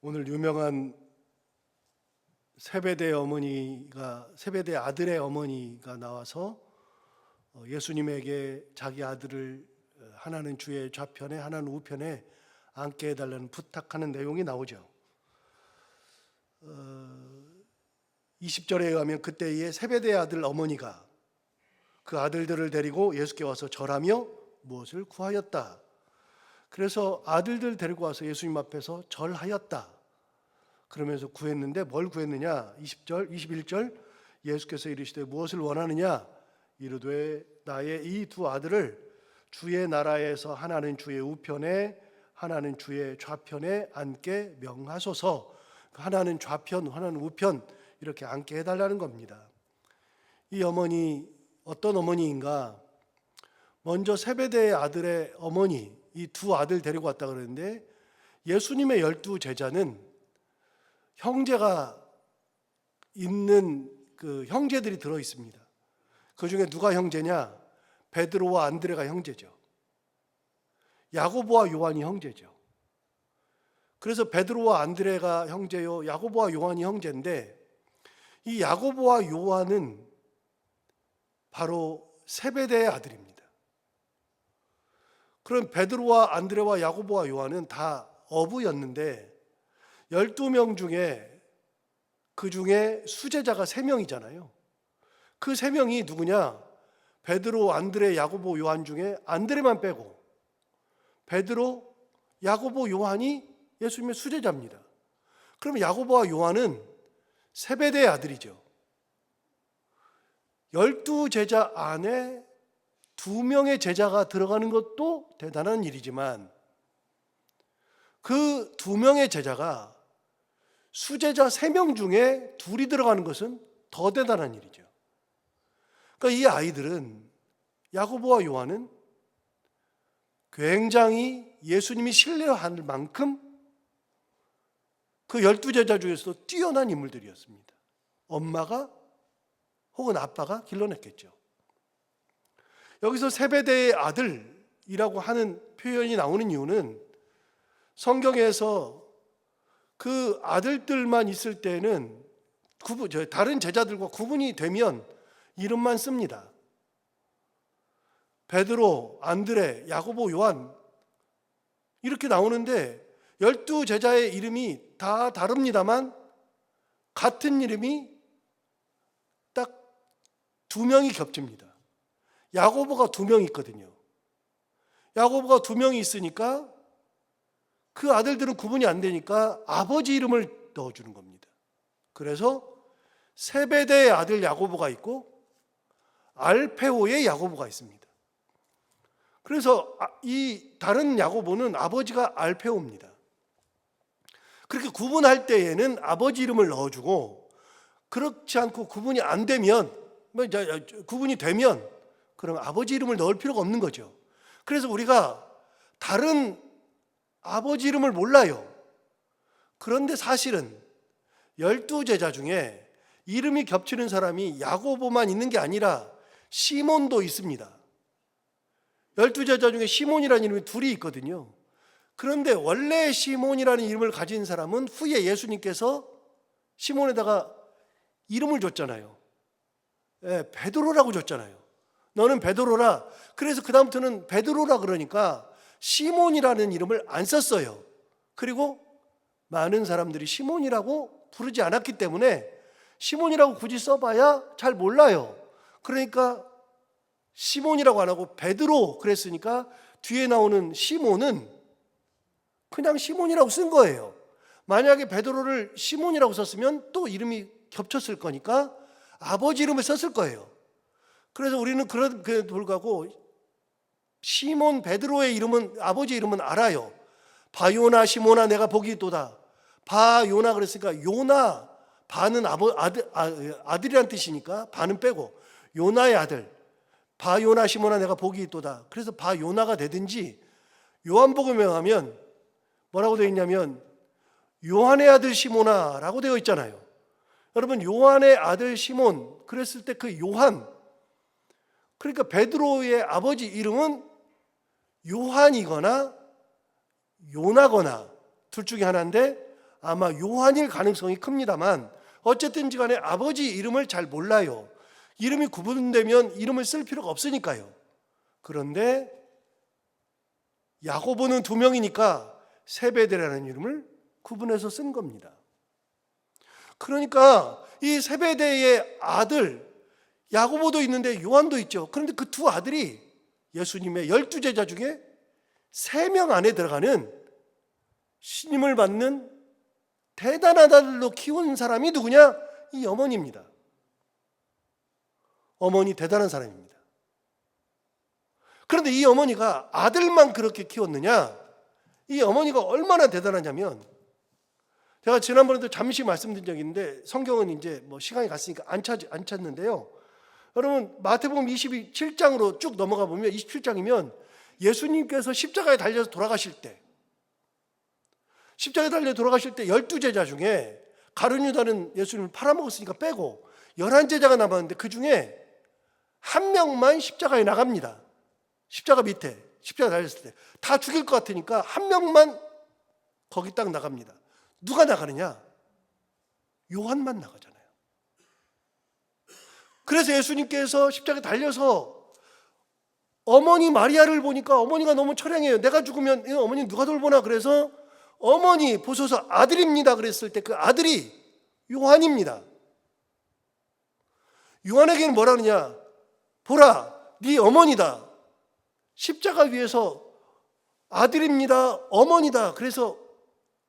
오늘 유명한 세베대 아들의 어머니가 나와서 예수님에게 자기 아들을 하나는 주의 좌편에 하나는 우편에 앉게 해달라는 부탁하는 내용이 나오죠. 20절에 의하면 그때의 세베대 아들 어머니가 그 아들들을 데리고 예수께 와서 절하며 무엇을 구하였다. 그래서 아들들 데리고 와서 예수님 앞에서 절하였다. 그러면서 구했는데 뭘 구했느냐? 20절, 21절 예수께서 이르시되 무엇을 원하느냐? 이르되 나의 이 두 아들을 주의 나라에서 하나는 주의 우편에 하나는 주의 좌편에 앉게 명하소서. 하나는 좌편, 하나는 우편 이렇게 앉게 해달라는 겁니다. 이 어머니 어떤 어머니인가? 먼저 세베대의 아들의 어머니, 이 두 아들 데리고 왔다 그러는데 예수님의 12 제자는 형제가 있는 그 형제들이 들어 있습니다. 그 중에 누가 형제냐? 베드로와 안드레가 형제죠. 야고보와 요한이 형제죠. 그래서 베드로와 안드레가 형제요, 야고보와 요한이 형제인데 이 야고보와 요한은 바로 세베대의 아들입니다. 그럼 베드로와 안드레와 야고보와 요한은 다 어부였는데 12명 중에 그 중에 수제자가 3명이잖아요. 그 3명이 누구냐? 베드로, 안드레, 야고보, 요한 중에 안드레만 빼고 베드로, 야고보, 요한이 예수님의 수제자입니다. 그럼 야고보와 요한은 세베대의 아들이죠. 12제자 안에 2명의 제자가 들어가는 것도 대단한 일이지만 그 2명의 제자가 수제자 3명 중에 2이 들어가는 것은 더 대단한 일이죠. 그러니까 이 아이들은 야고보와 요한은 굉장히 예수님이 신뢰할 만큼 그 12제자 중에서도 뛰어난 인물들이었습니다. 엄마가 혹은 아빠가 길러냈겠죠. 여기서 세베대의 아들이라고 하는 표현이 나오는 이유는 성경에서 그 아들들만 있을 때는 다른 제자들과 구분이 되면 이름만 씁니다. 베드로, 안드레, 야고보, 요한 이렇게 나오는데 12제자의 이름이 다 다릅니다만 같은 이름이 딱 2명이 겹칩니다. 야고보가 2명 있거든요. 야고보가 2명이 있으니까 그 아들들은 구분이 안 되니까 아버지 이름을 넣어주는 겁니다. 그래서 세베대의 아들 야고보가 있고 알페오의 야고보가 있습니다. 그래서 이 다른 야고보는 아버지가 알페오입니다. 그렇게 구분할 때에는 아버지 이름을 넣어주고 그렇지 않고 구분이 안 되면 구분이 되면 그럼 아버지 이름을 넣을 필요가 없는 거죠. 그래서 우리가 다른 아버지 이름을 몰라요. 그런데 사실은 12제자 중에 이름이 겹치는 사람이 야고보만 있는 게 아니라 시몬도 있습니다. 12제자 중에 시몬이라는 이름이 2이 있거든요. 그런데 원래 시몬이라는 이름을 가진 사람은 후에 예수님께서 시몬에다가 이름을 줬잖아요. 베드로라고 줬잖아요. 너는 베드로라. 그래서 그 다음부터는 베드로라 그러니까 시몬이라는 이름을 안 썼어요. 그리고 많은 사람들이 시몬이라고 부르지 않았기 때문에 시몬이라고 굳이 써봐야 잘 몰라요. 그러니까 시몬이라고 안 하고 베드로 그랬으니까 뒤에 나오는 시몬은 그냥 시몬이라고 쓴 거예요. 만약에 베드로를 시몬이라고 썼으면 또 이름이 겹쳤을 거니까 아버지 이름을 썼을 거예요. 그래서 우리는 그럼에도 불구하고 시몬 베드로의 이름은 아버지 이름은 알아요. 바요나 시모나 내가 복이 있도다. 바요나 그랬으니까 요나 바는 아들이란 뜻이니까 바는 빼고 요나의 아들 바요나 시모나 내가 복이 있도다. 그래서 바요나가 되든지 요한복음에 가면 뭐라고 되어 있냐면 요한의 아들 시모나라고 되어 있잖아요. 여러분 요한의 아들 시몬 그랬을 때 그 요한 그러니까 베드로의 아버지 이름은 요한이거나 요나거나 둘 중에 하나인데 아마 요한일 가능성이 큽니다만 어쨌든지 간에 아버지 이름을 잘 몰라요. 이름이 구분되면 이름을 쓸 필요가 없으니까요. 그런데 야고보는 두 명이니까 세베대라는 이름을 구분해서 쓴 겁니다. 그러니까 이 세베대의 아들 야고보도 있는데 요한도 있죠. 그런데 그 두 아들이 예수님의 12제자 중에 3명 안에 들어가는 신임을 받는 대단한 아들로 키운 사람이 누구냐? 이 어머니입니다. 어머니 대단한 사람입니다. 그런데 이 어머니가 아들만 그렇게 키웠느냐? 이 어머니가 얼마나 대단하냐면, 제가 지난번에도 잠시 말씀드린 적이 있는데 성경은 이제 뭐 시간이 갔으니까 안 찾는데요. 여러분 마태복음 27장으로 쭉 넘어가 보면 27장이면 예수님께서 십자가에 달려서 돌아가실 때, 십자가에 달려 돌아가실 때 12제자 중에 가룟 유다는 예수님을 팔아먹었으니까 빼고 11제자가 남았는데 그 중에 한 명만 십자가에 나갑니다. 십자가 밑에 십자가 달렸을 때 다 죽일 것 같으니까 한 명만 거기 딱 나갑니다. 누가 나가느냐? 요한만 나가잖아요. 그래서 예수님께서 십자가에 달려서 어머니 마리아를 보니까 어머니가 너무 처량해요. 내가 죽으면 어머니 누가 돌보나? 그래서 어머니 보소서 아들입니다 그랬을 때 그 아들이 요한입니다. 요한에게는 뭐라 그러냐? 보라, 네 어머니다. 십자가 위에서 아들입니다, 어머니다. 그래서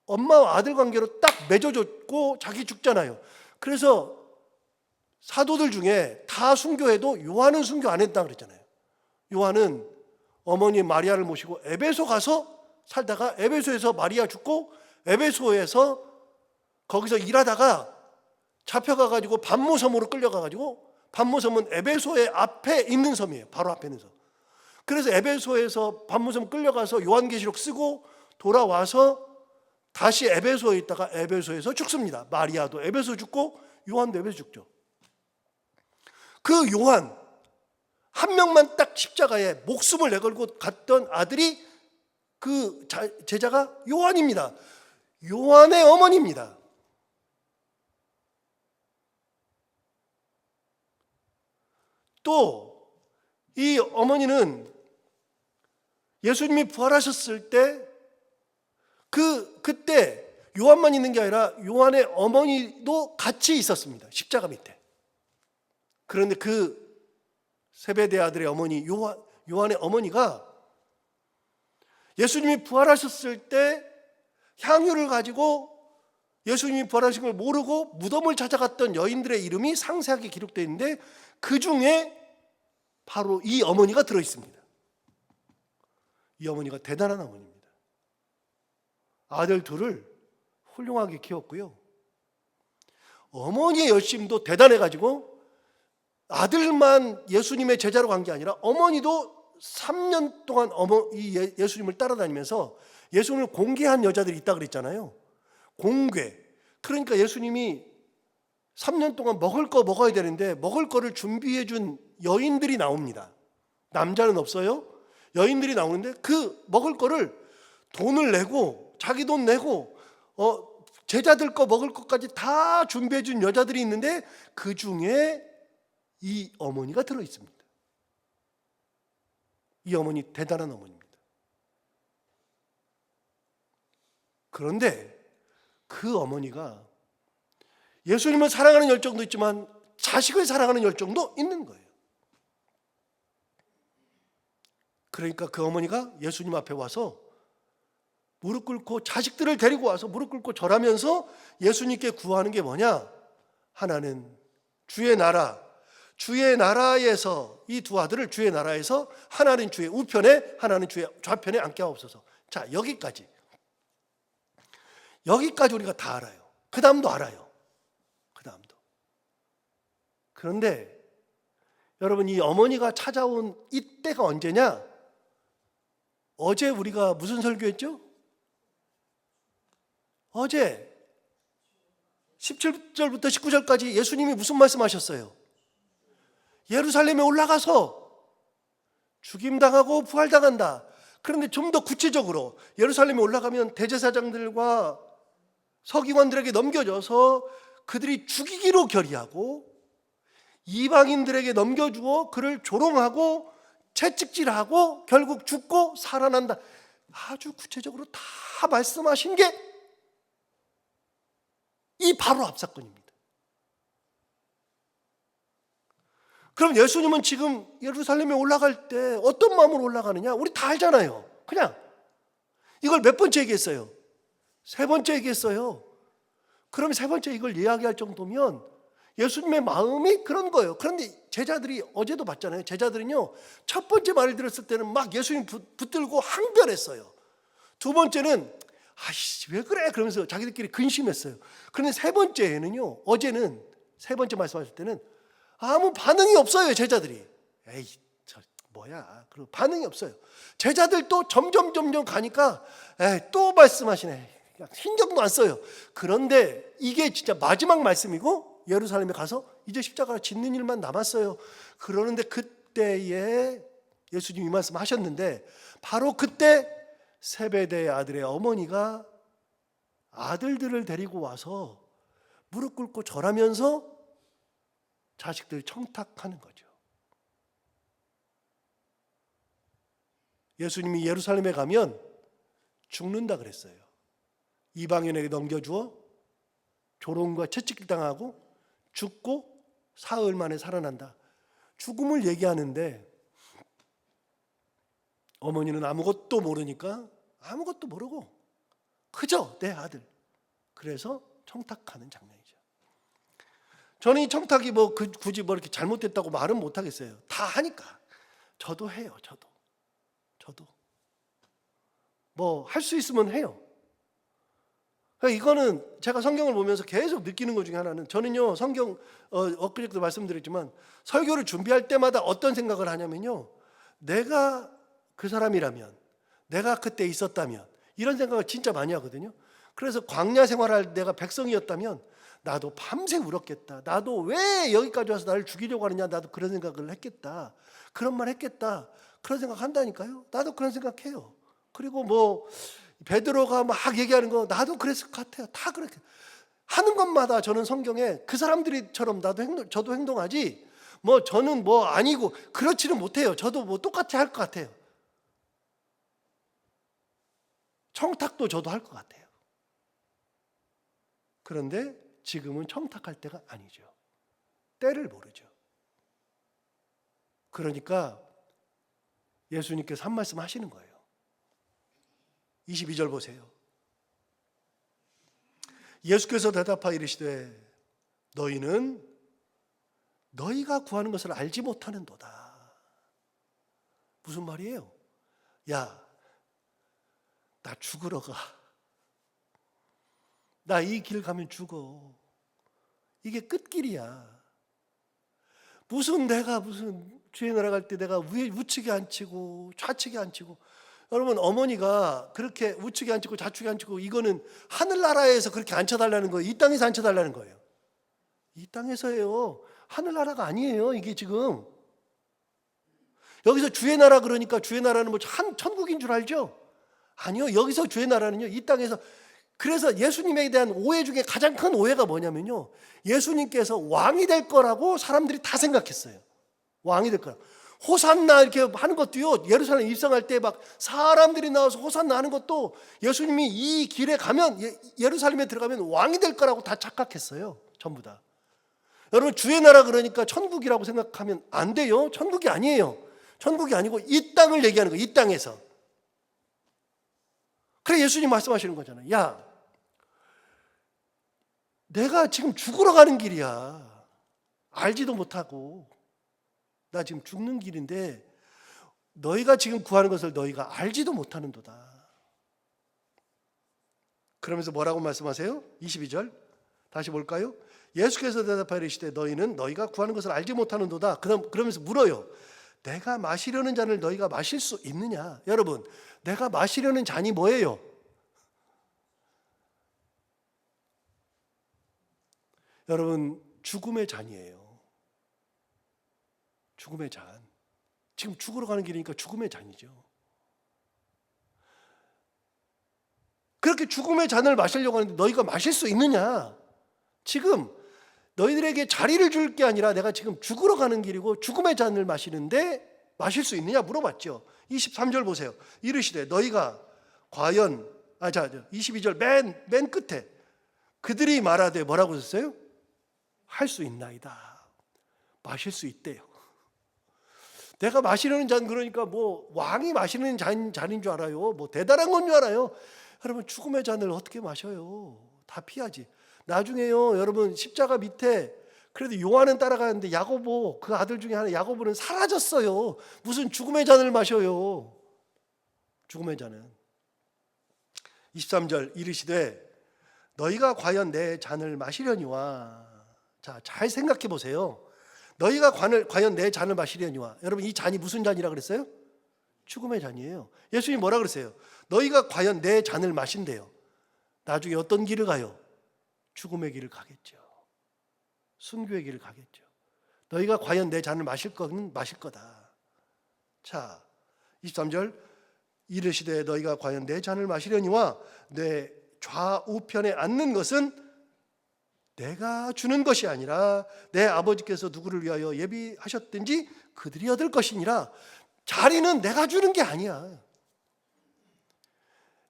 엄마와 아들 관계로 딱 맺어줬고 자기 죽잖아요. 그래서 사도들 중에 다 순교해도 요한은 순교 안 했다 그랬잖아요. 요한은 어머니 마리아를 모시고 에베소 가서 살다가 에베소에서 마리아 죽고 에베소에서 거기서 일하다가 잡혀가가지고 반모섬으로 끌려가가지고, 반모섬은 에베소의 앞에 있는 섬이에요. 바로 앞에 있는 섬. 그래서 에베소에서 반모섬 끌려가서 요한계시록 쓰고 돌아와서 다시 에베소에 있다가 에베소에서 죽습니다. 마리아도 에베소 죽고 요한도 에베소 죽죠. 그 요한 한 명만 딱 십자가에 목숨을 내걸고 갔던 아들이, 그 제자가 요한입니다. 요한의 어머니입니다. 또 이 어머니는 예수님이 부활하셨을 때 그때 요한만 있는 게 아니라 요한의 어머니도 같이 있었습니다. 십자가 밑에. 그런데 그 세베대 아들의 어머니 요한의 어머니가 예수님이 부활하셨을 때 향유를 가지고, 예수님이 부활하신 걸 모르고 무덤을 찾아갔던 여인들의 이름이 상세하게 기록되어 있는데 그 중에 바로 이 어머니가 들어있습니다. 이 어머니가 대단한 어머니입니다. 아들 둘을 훌륭하게 키웠고요. 어머니의 열심도 대단해가지고 아들만 예수님의 제자로 간 게 아니라 어머니도 3년 동안 예수님을 따라다니면서 예수님을 공개한 여자들이 있다 그랬잖아요. 공개. 그러니까 예수님이 3년 동안 먹을 거 먹어야 되는데 먹을 거를 준비해 준 여인들이 나옵니다. 남자는 없어요. 여인들이 나오는데 그 먹을 거를 돈을 내고, 자기 돈 내고 제자들 거 먹을 것까지 다 준비해 준 여자들이 있는데 그 중에 이 어머니가 들어 있습니다. 이 어머니 대단한 어머니입니다. 그런데 그 어머니가 예수님을 사랑하는 열정도 있지만 자식을 사랑하는 열정도 있는 거예요. 그러니까 그 어머니가 예수님 앞에 와서 무릎 꿇고, 자식들을 데리고 와서 무릎 꿇고 절하면서 예수님께 구하는 게 뭐냐? 하나는 주의 나라, 주의 나라에서, 이 두 아들을 주의 나라에서 하나는 주의 우편에 하나는 주의 좌편에 앉게 하옵소서. 자, 여기까지 우리가 다 알아요. 그 다음도 알아요. 그 다음도. 그런데 여러분, 이 어머니가 찾아온 이때가 언제냐? 어제 우리가 무슨 설교했죠? 어제 17절부터 19절까지 예수님이 무슨 말씀하셨어요? 예루살렘에 올라가서 죽임당하고 부활당한다. 그런데 좀 더 구체적으로 예루살렘에 올라가면 대제사장들과 서기관들에게 넘겨줘서 그들이 죽이기로 결의하고 이방인들에게 넘겨주어 그를 조롱하고 채찍질하고 결국 죽고 살아난다. 아주 구체적으로 다 말씀하신 게 이 바로 앞 사건입니다. 그럼 예수님은 지금 예루살렘에 올라갈 때 어떤 마음으로 올라가느냐? 우리 다 알잖아요. 그냥 이걸 몇 번째 얘기했어요? 세 번째 얘기했어요. 그럼 세 번째 이걸 이야기할 정도면 예수님의 마음이 그런 거예요. 그런데 제자들이 어제도 봤잖아요. 제자들은요, 첫 번째 말을 들었을 때는 막 예수님 붙들고 항변했어요. 두 번째는 아이씨 왜 그래? 그러면서 자기들끼리 근심했어요. 그런데 세 번째에는요, 어제는 세 번째 말씀하실 때는 아무 반응이 없어요. 제자들이 에이 저 뭐야? 그리고 반응이 없어요. 제자들도 점점 가니까 에이 또 말씀하시네. 신경도 안 써요. 그런데 이게 진짜 마지막 말씀이고 예루살렘에 가서 이제 십자가를 짓는 일만 남았어요. 그러는데 그때에 예수님이 이 말씀 하셨는데 바로 그때 세베대의 아들의 어머니가 아들들을 데리고 와서 무릎 꿇고 절하면서 자식들 청탁하는 거죠. 예수님이 예루살렘에 가면 죽는다 그랬어요. 이방인에게 넘겨주어 조롱과 채찍질 당하고 죽고 사흘 만에 살아난다. 죽음을 얘기하는데 어머니는 아무것도 모르니까 아무것도 모르고 그저 내 아들. 그래서 청탁하는 장면이죠. 저는 이 청탁이 굳이 이렇게 잘못됐다고 말은 못하겠어요. 다 하니까. 저도 해요. 저도 뭐 할 수 있으면 해요. 그러니까 이거는 제가 성경을 보면서 계속 느끼는 것 중에 하나는, 저는요 성경 엊그제도 말씀드렸지만 설교를 준비할 때마다 어떤 생각을 하냐면요, 내가 그 사람이라면, 내가 그때 있었다면, 이런 생각을 진짜 많이 하거든요. 그래서 광야 생활할 내가 백성이었다면 나도 밤새 울었겠다. 나도 왜 여기까지 와서 나를 죽이려고 하느냐. 나도 그런 생각을 했겠다. 그런 말 했겠다. 그런 생각 한다니까요. 나도 그런 생각해요. 그리고 베드로가 막 얘기하는 거 나도 그랬을 것 같아요. 다 그렇게 하는 것마다 저는 성경에 그 사람들이처럼 저도 행동하지, 저는 아니고 그렇지는 못해요. 저도 똑같이 할 것 같아요. 청탁도 저도 할 것 같아요. 그런데 지금은 청탁할 때가 아니죠. 때를 모르죠. 그러니까 예수님께서 한 말씀 하시는 거예요. 22절 보세요. 예수께서 대답하여 이르시되 너희는 너희가 구하는 것을 알지 못하는도다. 무슨 말이에요? 야, 나 죽으러 가. 나 이 길 가면 죽어. 이게 끝길이야. 내가 주의 나라 갈 때 내가 우측에 앉히고 좌측에 앉히고. 여러분, 어머니가 그렇게 우측에 앉히고 좌측에 앉히고, 이거는 하늘나라에서 그렇게 앉혀달라는 거예요. 이 땅에서 앉혀달라는 거예요. 이 땅에서예요. 하늘나라가 아니에요. 이게 지금 여기서 주의 나라 그러니까 주의 나라는 천국인 줄 알죠? 아니요. 여기서 주의 나라는요, 이 땅에서. 그래서 예수님에 대한 오해 중에 가장 큰 오해가 뭐냐면요, 예수님께서 왕이 될 거라고 사람들이 다 생각했어요. 왕이 될 거라고. 호산나 이렇게 하는 것도요, 예루살렘 입성할 때 막 사람들이 나와서 호산나 하는 것도 예수님이 이 길에 가면, 예루살렘에 들어가면 왕이 될 거라고 다 착각했어요. 전부 다. 여러분, 주의 나라 그러니까 천국이라고 생각하면 안 돼요. 천국이 아니에요. 천국이 아니고 이 땅을 얘기하는 거예요. 이 땅에서. 그래 예수님 말씀하시는 거잖아요. 야, 내가 지금 죽으러 가는 길이야. 알지도 못하고. 나 지금 죽는 길인데 너희가 지금 구하는 것을 너희가 알지도 못하는도다. 그러면서 뭐라고 말씀하세요? 22절 다시 볼까요? 예수께서 대답하여 이르시되 너희는 너희가 구하는 것을 알지 못하는도다. 그러면서 물어요. 내가 마시려는 잔을 너희가 마실 수 있느냐? 여러분, 내가 마시려는 잔이 뭐예요? 여러분, 죽음의 잔이에요. 죽음의 잔. 지금 죽으러 가는 길이니까 죽음의 잔이죠. 그렇게 죽음의 잔을 마시려고 하는데 너희가 마실 수 있느냐? 지금 너희들에게 자리를 줄 게 아니라 내가 지금 죽으러 가는 길이고 죽음의 잔을 마시는데 마실 수 있느냐 물어봤죠. 23절 보세요. 이르시되 너희가 과연 22절 맨 끝에 그들이 말하되 뭐라고 썼어요? 할 수 있나이다. 마실 수 있대요. 내가 마시려는 잔, 그러니까 뭐 왕이 마시는 잔인 줄 알아요? 뭐 대단한 건 줄 알아요? 여러분, 죽음의 잔을 어떻게 마셔요? 다 피하지. 나중에요, 여러분, 십자가 밑에 그래도 요한은 따라가는데 야고보, 그 아들 중에 하나 야고보는 사라졌어요. 무슨 죽음의 잔을 마셔요? 죽음의 잔은. 23절 이르시되 너희가 과연 내 잔을 마시려니와. 자, 잘 생각해 보세요. 너희가 과연 내 잔을 마시려니와. 여러분, 이 잔이 무슨 잔이라 그랬어요? 죽음의 잔이에요. 예수님이 뭐라 그랬어요? 너희가 과연 내 잔을 마신대요. 나중에 어떤 길을 가요? 죽음의 길을 가겠죠. 순교의 길을 가겠죠. 너희가 과연 내 잔을 마실 거는 마실 거다. 자, 23절 이르시되 너희가 과연 내 잔을 마시려니와 내 좌우편에 앉는 것은 내가 주는 것이 아니라 내 아버지께서 누구를 위하여 예비하셨든지 그들이 얻을 것이니라. 자리는 내가 주는 게 아니야.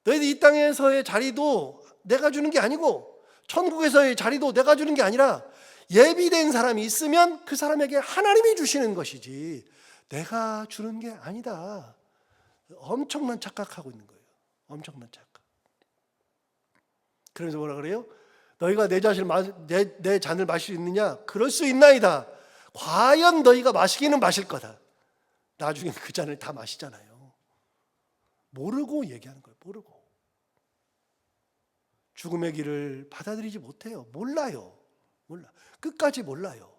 너희들 이 땅에서의 자리도 내가 주는 게 아니고 천국에서의 자리도 내가 주는 게 아니라 예비된 사람이 있으면 그 사람에게 하나님이 주시는 것이지 내가 주는 게 아니다. 엄청난 착각하고 있는 거예요. 엄청난 착각. 그래서 뭐라 그래요? 너희가 내 잔을 마실 수 있느냐? 그럴 수 있나이다. 과연 너희가 마시기는 마실 거다. 나중에 그 잔을 다 마시잖아요. 모르고 얘기하는 거예요. 모르고. 죽음의 길을 받아들이지 못해요. 몰라요. 몰라. 끝까지 몰라요.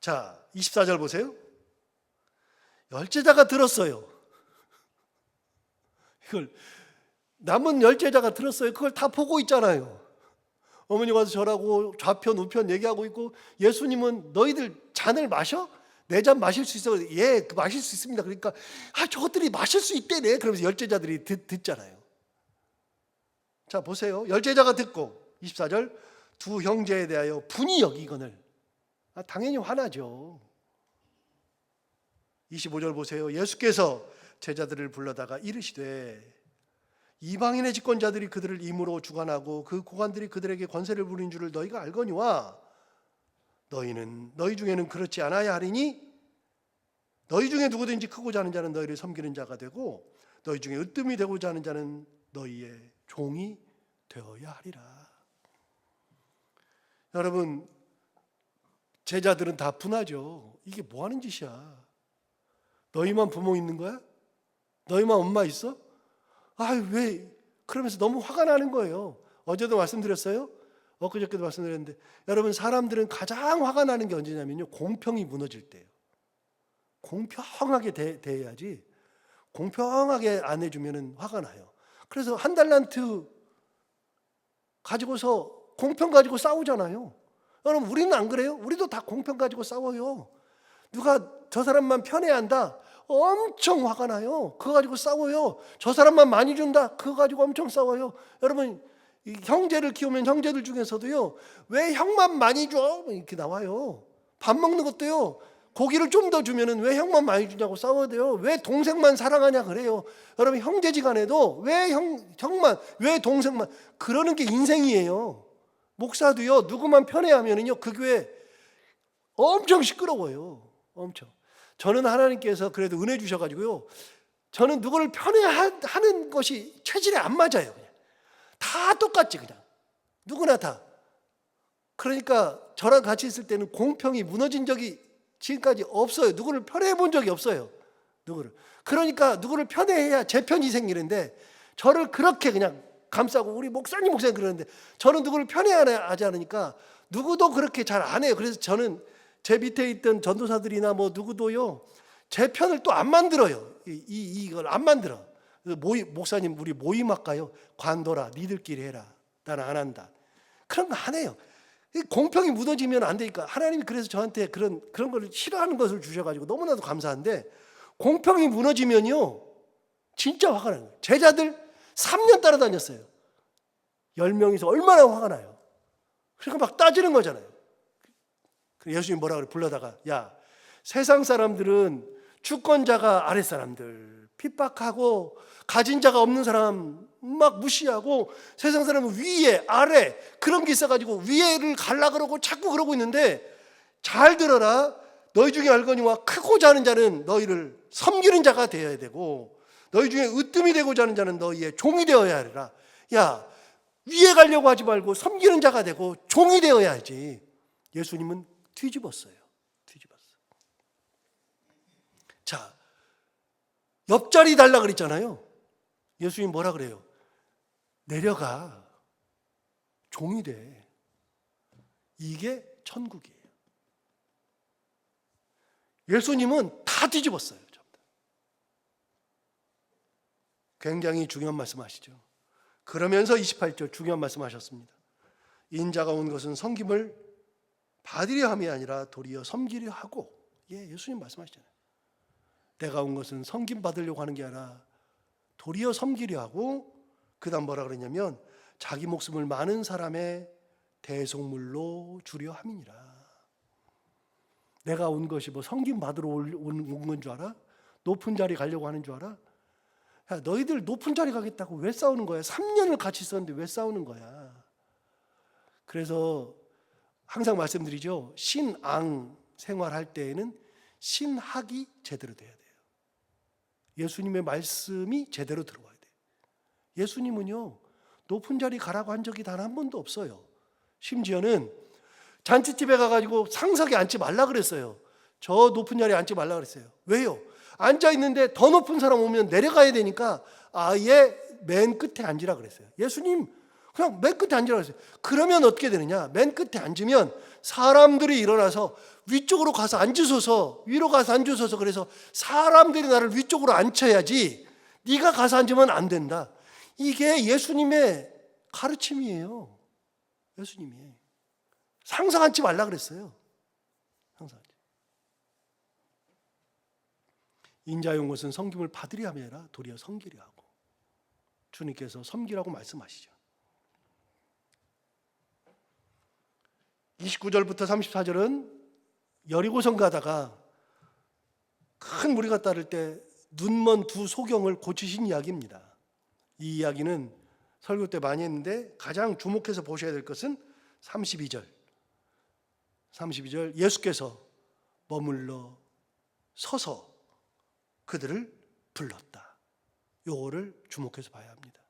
자, 24절 보세요. 열제자가 들었어요. 이걸 남은 열제자가 들었어요. 그걸 다 보고 있잖아요. 어머니가 와서 저라고 좌편 우편 얘기하고 있고 예수님은 너희들 잔을 마셔? 내 잔 마실 수 있어? 예, 마실 수 있습니다. 그러니까 저것들이 마실 수 있대네. 그러면서 열제자들이 듣잖아요. 자, 보세요. 열제자가 듣고 24절 두 형제에 대하여 분이 여기거늘. 당연히 화나죠. 25절 보세요. 예수께서 제자들을 불러다가 이르시되 이방인의 집권자들이 그들을 임으로 주관하고 그 고관들이 그들에게 권세를 부린 줄을 너희가 알거니와 너희 중에는 그렇지 않아야 하리니 너희 중에 누구든지 크고자 하는 자는 너희를 섬기는 자가 되고 너희 중에 으뜸이 되고자 하는 자는 너희의 종이 되어야 하리라. 여러분, 제자들은 다 분하죠. 이게 뭐 하는 짓이야? 너희만 부모 있는 거야? 너희만 엄마 있어? 왜? 그러면서 너무 화가 나는 거예요. 어제도 말씀드렸어요? 엊그저께도 말씀드렸는데 여러분, 사람들은 가장 화가 나는 게 언제냐면요, 공평이 무너질 때예요. 공평하게 대해야지 공평하게 안 해주면 화가 나요. 그래서 한 달란트 가지고서 공평 가지고 싸우잖아요. 여러분, 우리는 안 그래요? 우리도 다 공평 가지고 싸워요. 누가 저 사람만 편해야 한다, 엄청 화가 나요. 그거 가지고 싸워요. 저 사람만 많이 준다, 그거 가지고 엄청 싸워요. 여러분, 형제를 키우면 형제들 중에서도요, 왜 형만 많이 줘? 이렇게 나와요. 밥 먹는 것도요, 고기를 좀 더 주면은 왜 형만 많이 주냐고 싸워야 돼요. 왜 동생만 사랑하냐 그래요. 여러분, 형제지간에도 왜 형만, 왜 동생만, 그러는 게 인생이에요. 목사도요, 누구만 편애하면은요, 그 교회 엄청 시끄러워요. 엄청. 저는 하나님께서 그래도 은혜 주셔가지고요, 저는 누구를 편애하는 것이 체질에 안 맞아요. 그냥 다 똑같지, 그냥 누구나 다. 그러니까 저랑 같이 있을 때는 공평이 무너진 적이 지금까지 없어요. 누구를 편애해 본 적이 없어요. 누구를. 그러니까 누구를 편애해야 제 편이 생기는데 저를 그렇게 그냥 감싸고, 우리 목사님 그러는데 저는 누구를 편애하지 않으니까 누구도 그렇게 잘 안 해요. 그래서 저는 제 밑에 있던 전도사들이나 뭐 누구도요, 제 편을 또 안 만들어요. 이걸 안 만들어. 목사님, 우리 모임할까요? 관둬라. 니들끼리 해라. 나는 안 한다. 그런 거 안 해요. 공평이 무너지면 안 되니까. 하나님이 그래서 저한테 그런 걸 싫어하는 것을 주셔가지고 너무나도 감사한데, 공평이 무너지면요, 진짜 화가 나는 거예요. 제자들 3년 따라다녔어요. 10명이서 얼마나 화가 나요. 그러니까 막 따지는 거잖아요. 예수님 뭐라 그래? 불러다가, 야, 세상 사람들은 주권자가 아랫사람들 핍박하고 가진 자가 없는 사람 막 무시하고, 세상 사람은 위에 아래 그런 게 있어가지고 위에를 갈라 그러고 자꾸 그러고 있는데, 잘 들어라. 너희 중에 알거니와 크고자 하는 자는 너희를 섬기는 자가 되어야 되고, 너희 중에 으뜸이 되고자 하는 자는 너희의 종이 되어야 하리라. 야, 위에 가려고 하지 말고 섬기는 자가 되고 종이 되어야지. 예수님은 뒤집었어요. 자, 옆자리 달라 그랬잖아요. 예수님 뭐라 그래요? 내려가. 종이 돼. 이게 천국이에요. 예수님은 다 뒤집었어요. 굉장히 중요한 말씀하시죠. 그러면서 28절 중요한 말씀하셨습니다. 인자가 온 것은 섬김을 받으려 함이 아니라 도리어 섬기려 하고. 예수님 말씀하시잖아요. 내가 온 것은 섬김 받으려고 하는 게 아니라 도리어 섬기려 하고, 그 다음 뭐라 그러냐면 자기 목숨을 많은 사람의 대속물로 주려 함이니라. 내가 온 것이 뭐 섬김 받으러 온 건 줄 알아? 높은 자리 가려고 하는 줄 알아? 야, 너희들 높은 자리 가겠다고 왜 싸우는 거야? 3년을 같이 있었는데 왜 싸우는 거야? 그래서 항상 말씀드리죠. 신앙 생활할 때에는 신학이 제대로 돼야 돼요. 예수님의 말씀이 제대로 들어와야 돼요. 예수님은요, 높은 자리 가라고 한 적이 단 한 번도 없어요. 심지어는 잔치집에 가가지고 상석에 앉지 말라 그랬어요. 저 높은 자리에 앉지 말라 그랬어요. 왜요? 앉아있는데 더 높은 사람 오면 내려가야 되니까 아예 맨 끝에 앉으라 그랬어요. 예수님 그냥 맨 끝에 앉으라 그랬어요. 그러면 어떻게 되느냐? 맨 끝에 앉으면 사람들이 일어나서 위쪽으로 가서 앉으소서, 위로 가서 앉으소서. 그래서 사람들이 나를 위쪽으로 앉혀야지 네가 가서 앉으면 안 된다. 이게 예수님의 가르침이에요. 예수님이 상상 앉지 말라 그랬어요. 상상. 인자의 온 것은 섬김을 받으려 함이 아니라 도리어 섬기려 하고. 주님께서 섬기라고 말씀하시죠. 29절부터 34절은 여리고성 가다가 큰 무리가 따를 때 눈먼 두 소경을 고치신 이야기입니다. 이 이야기는 설교 때 많이 했는데 가장 주목해서 보셔야 될 것은 32절. 예수께서 머물러 서서 그들을 불렀다. 요거를 주목해서 봐야 합니다.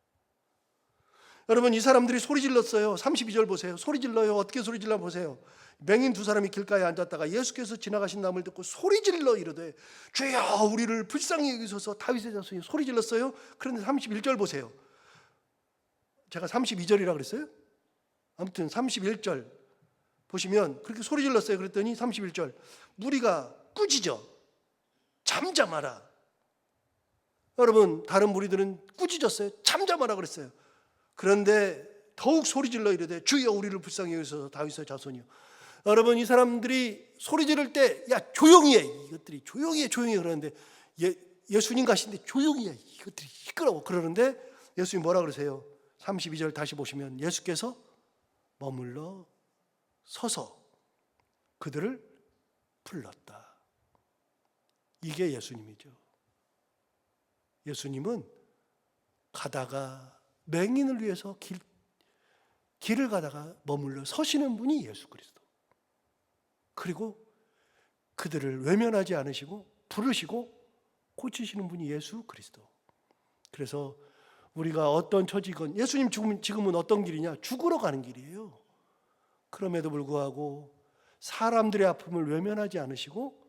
여러분, 이 사람들이 소리 질렀어요. 32절 보세요. 소리 질러요. 어떻게 소리 질러 보세요. 맹인 두 사람이 길가에 앉았다가 예수께서 지나가신 남을 듣고 소리 질러 이르되 주여 우리를 불쌍히 여기소서. 다윗의 자손이 소리 질렀어요. 그런데 31절 보세요. 제가 32절이라 그랬어요? 아무튼 31절 보시면 그렇게 소리 질렀어요. 그랬더니 31절 무리가 꾸짖어 잠잠하라. 여러분, 다른 무리들은 꾸짖었어요. 잠잠하라 그랬어요. 그런데 더욱 소리 질러 이르되 주여 우리를 불쌍히 여기소서 다윗의 자손이요. 여러분, 이 사람들이 소리 지를 때 야 조용히 해. 이것들이 조용히 해 그러는데 예수님 가신데 조용히 해. 이것들이 시끄러워 그러는데 예수님 뭐라 그러세요? 32절 다시 보시면 예수께서 머물러 서서 그들을 불렀다. 이게 예수님이죠. 예수님은 가다가 맹인을 위해서 길을 가다가 머물러 서시는 분이 예수 그리스도. 그리고 그들을 외면하지 않으시고 부르시고 고치시는 분이 예수 그리스도. 그래서 우리가 어떤 처지건 예수님 지금은 어떤 길이냐? 죽으러 가는 길이에요. 그럼에도 불구하고 사람들의 아픔을 외면하지 않으시고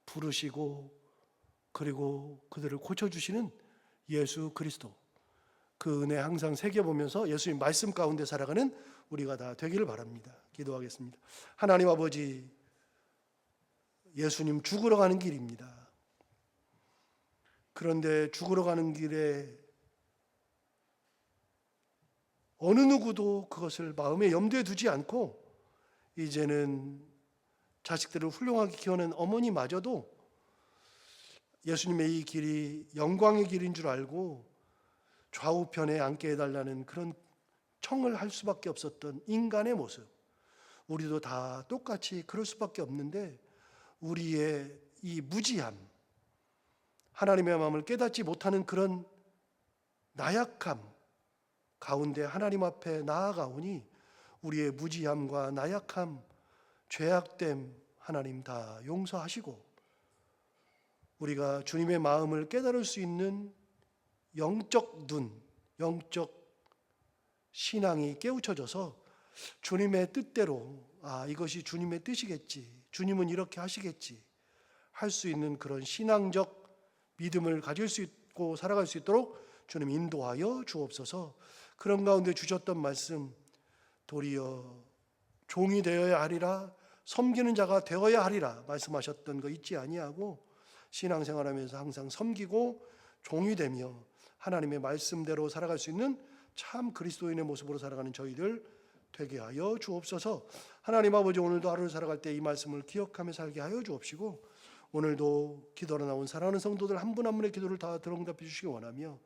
부르시고 그리고 그들을 고쳐주시는 예수 그리스도. 그 은혜 항상 새겨보면서 예수님 말씀 가운데 살아가는 우리가 다 되기를 바랍니다. 기도하겠습니다. 하나님 아버지, 예수님 죽으러 가는 길입니다. 그런데 죽으러 가는 길에 어느 누구도 그것을 마음에 염두에 두지 않고 이제는 자식들을 훌륭하게 키우는 어머니마저도 예수님의 이 길이 영광의 길인 줄 알고 좌우편에 앉게 해달라는 그런 청을 할 수밖에 없었던 인간의 모습, 우리도 다 똑같이 그럴 수밖에 없는데 우리의 이 무지함, 하나님의 마음을 깨닫지 못하는 그런 나약함 가운데 하나님 앞에 나아가오니 우리의 무지함과 나약함, 죄악됨 하나님 다 용서하시고 우리가 주님의 마음을 깨달을 수 있는 영적 눈, 영적 신앙이 깨우쳐져서 주님의 뜻대로 이것이 주님의 뜻이겠지, 주님은 이렇게 하시겠지 할 수 있는 그런 신앙적 믿음을 가질 수 있고 살아갈 수 있도록 주님 인도하여 주옵소서. 그런 가운데 주셨던 말씀, 도리어 종이 되어야 하리라, 섬기는 자가 되어야 하리라 말씀하셨던 거 잊지 아니하고 신앙생활하면서 항상 섬기고 종이 되며 하나님의 말씀대로 살아갈 수 있는 참 그리스도인의 모습으로 살아가는 저희들 되게 하여 주옵소서. 하나님 아버지, 오늘도 하루를 살아갈 때 이 말씀을 기억하며 살게 하여 주옵시고 오늘도 기도로 나온 사랑하는 성도들 한 분 한 분의 기도를 다 들어응답해 주시기 원하며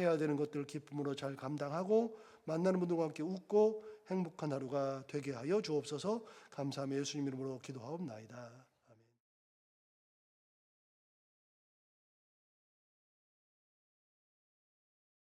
해야 되는 것들을 기쁨으로 잘 감당하고 만나는 분들과 함께 웃고 행복한 하루가 되게 하여 주옵소서. 감사하며 예수님 이름으로 기도하옵나이다.